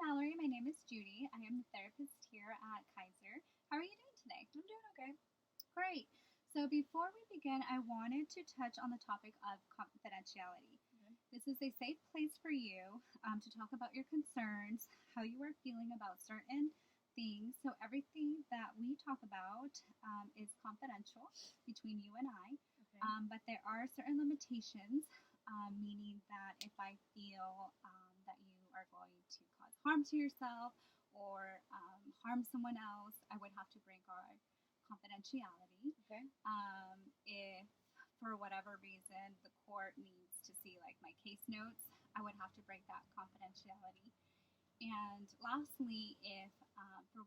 Mallory. My name is Judy. I am the therapist here at Kaiser. How are you doing today? I'm doing okay. Great. So before we begin, I wanted to touch on the topic of confidentiality. Okay. This is a safe place for you to talk about your concerns, how you are feeling about certain things. So everything that we talk about is confidential between you and I. Okay. But there are certain limitations, meaning that if I feel that you are going to cause harm to yourself or harm someone else, I would have to break our confidentiality. Okay. If for whatever reason the court needs to see like my case notes, I would have to break that confidentiality. And lastly, if for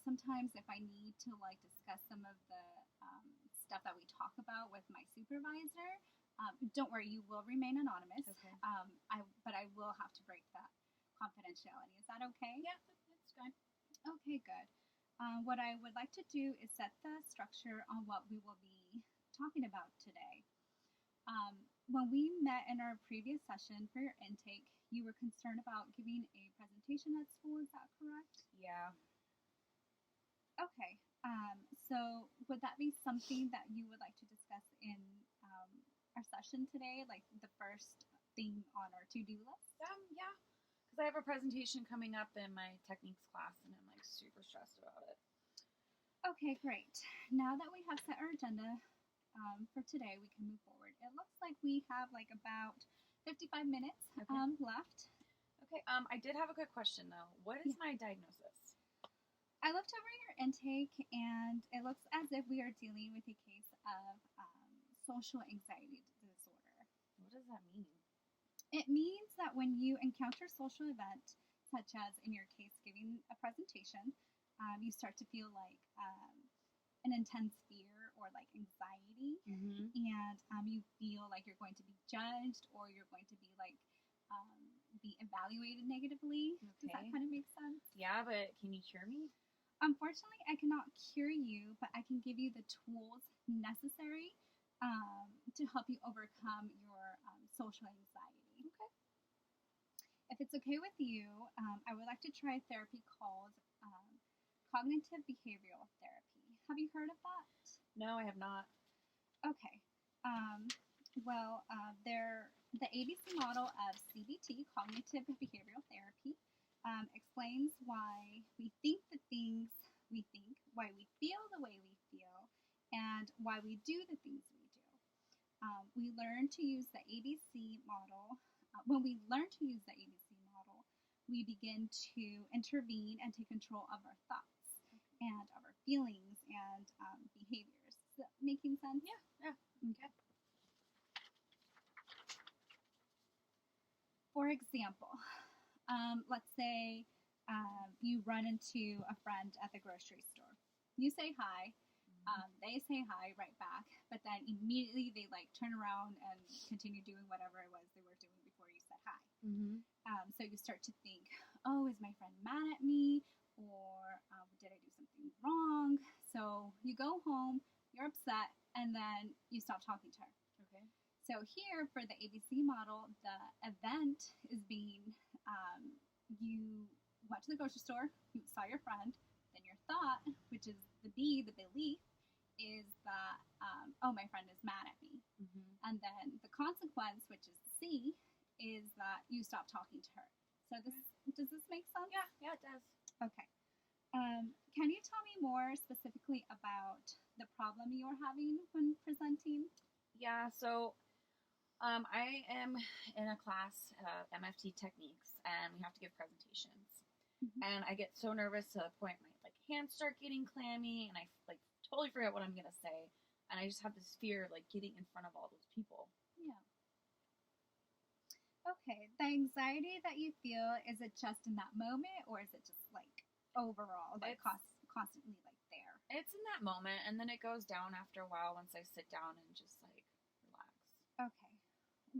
sometimes if I need to like discuss some of the stuff that we talk about with my supervisor, don't worry, you will remain anonymous. Okay. But I will have to break that confidentiality. Is that okay? Yeah, that's fine. Okay, good. What I would like to do is set the structure on what we will be talking about today. When we met in our previous session for your intake, you were concerned about giving a presentation at school. Is that correct? Yeah. Okay. So would that be something that you would like to discuss in our session today, like the first thing on our to-do list? Yeah. Because I have a presentation coming up in my techniques class, and I'm like super stressed about it. Okay, great. Now that we have set our agenda for today, we can move forward. It looks like we have like about 55 minutes left. Okay. I did have a good question though. What is my diagnosis? I looked over your intake, and it looks as if we are dealing with a case of social anxiety disorder. What does that mean? It means that when you encounter social events, such as in your case giving a presentation, you start to feel like an intense fear or like anxiety, and you feel like you're going to be judged or you're going to be like be evaluated negatively. Okay. Does that kind of make sense? Yeah, but can you cure me? Unfortunately, I cannot cure you, but I can give you the tools necessary to help you overcome your social anxiety. Okay. If it's okay with you, I would like to try a therapy called cognitive behavioral therapy. Have you heard of that? No, I have not. Okay. The ABC model of CBT, cognitive behavioral therapy, explains why we think the things we think, why we feel the way we feel, and why we do the things we do. We learn to use the ABC model. When we learn to use the ABC model, we begin to intervene and take control of our thoughts and of our feelings and behaviors. Is that making sense? Yeah. Okay. For example, let's say you run into a friend at the grocery store. You say hi. They say hi right back, but then immediately they like turn around and continue doing whatever it was they were doing before you said hi. So you start to think, oh, is my friend mad at me? Or did I do something wrong? So you go home, you're upset, and then you stop talking to her. Okay. So here for the ABC model, the event is being you went to the grocery store, you saw your friend, then your thought, which is the B, the belief, is that, oh, my friend is mad at me. And then the consequence, which is the C, is that you stop talking to her. So does this make sense? Yeah, it does. Okay. Can you tell me more specifically about the problem you're having when presenting? Yeah, so I am in a class of MFT techniques, and we have to give presentations. And I get so nervous to the point my like hands start getting clammy, and I like totally forget what I'm gonna say, and I just have this fear of like getting in front of all those people. Yeah. Okay. The anxiety that you feel, is it just in that moment, or is it just like overall, like constantly like there? It's in that moment, and then it goes down after a while once I sit down and just like relax. Okay.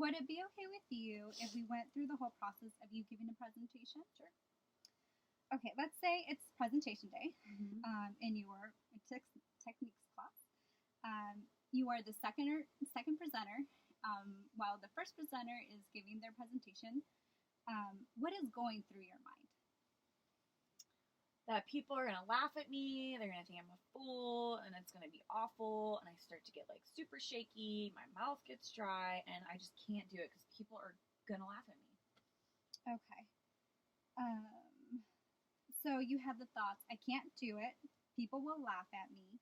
Would it be okay with you if we went through the whole process of you giving a presentation? Sure. Okay, let's say it's presentation day in your techniques class. You are the second presenter, while the first presenter is giving their presentation. what is going through your mind? That people are gonna laugh at me, they're gonna think I'm a fool, and it's gonna be awful, and I start to get like super shaky, my mouth gets dry, and I just can't do it because people are gonna laugh at me. Okay. So you have the thoughts, I can't do it, people will laugh at me,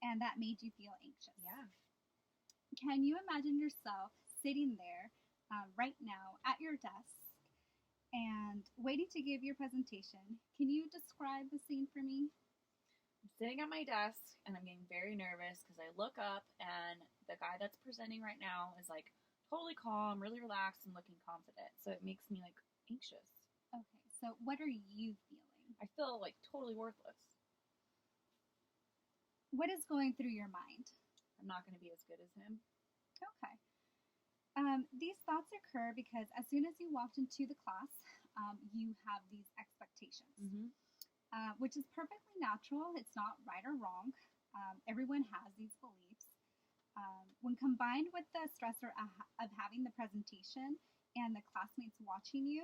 and that made you feel anxious. Yeah. Can you imagine yourself sitting there right now at your desk and waiting to give your presentation? Can you describe the scene for me? I'm sitting at my desk and I'm getting very nervous because I look up and the guy that's presenting right now is like totally calm, really relaxed, and looking confident. So it makes me like anxious. Okay, so what are you feeling? I feel like totally worthless. What is going through your mind? I'm not going to be as good as him. Okay. These thoughts occur because as soon as you walked into the class, you have these expectations, which is perfectly natural. It's not right or wrong. Everyone has these beliefs. When combined with the stressor of having the presentation and the classmates watching you,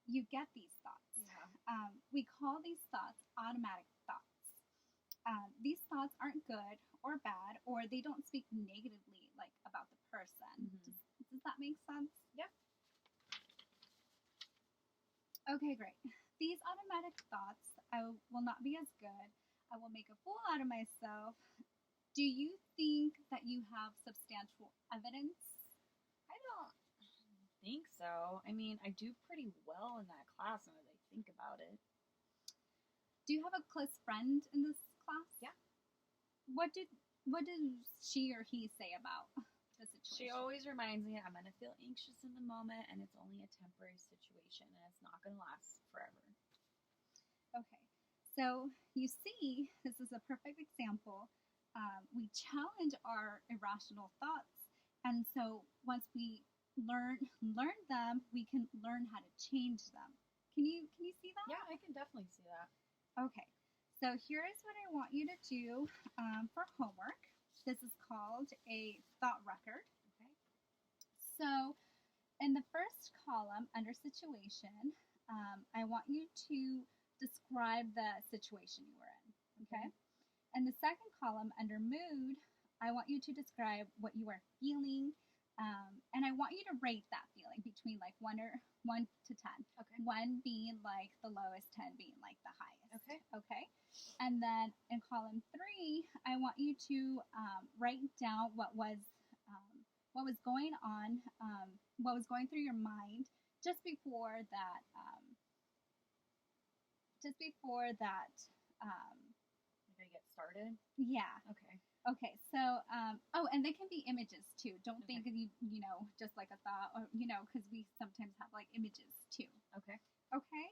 you get these thoughts. Yeah. We call these thoughts automatic thoughts. These thoughts aren't good or bad, or they don't speak negatively like about the person. Does that make sense? Yep. Okay, great. These automatic thoughts, I will not be as good. I will make a fool out of myself. Do you think that you have substantial evidence? I don't think so. I mean, I do pretty well in that class now that I think about it. Do you have a close friend in this class? Yeah. What did she or he say about the situation? She always reminds me I'm going to feel anxious in the moment and it's only a temporary situation and it's not going to last forever. Okay. So you see, this is a perfect example. We challenge our irrational thoughts. And so once we learn them, we can learn how to change them. Can you see that? Yeah, I can definitely see that. Okay. So here is what I want you to do for homework. This is called a thought record. Okay. So in the first column under situation, I want you to describe the situation you were in. Okay. And the second column under mood, I want you to describe what you are feeling. And I want you to rate that feeling between like 1 to 10. Okay. 1 being like the lowest, 10 being like the highest. Okay. Okay. And then in column 3, I want you to write down what was going on, what was going through your mind just before that. Did I get started? Yeah. Okay. Okay, so, and they can be images too. Don't Okay. think of you know, just like a thought, or, because we sometimes have like images too. Okay. Okay?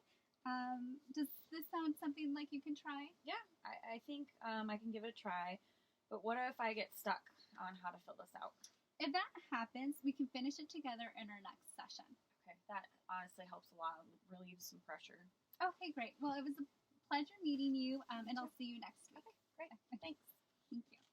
Does this sound something like you can try? Yeah, I think I can give it a try. But what if I get stuck on how to fill this out? If that happens, we can finish it together in our next session. Okay, that honestly helps a lot. Relieves some pressure. Okay, great. Well, it was a pleasure meeting you, and I'll see you next week. Okay, great. Thanks. Thank you.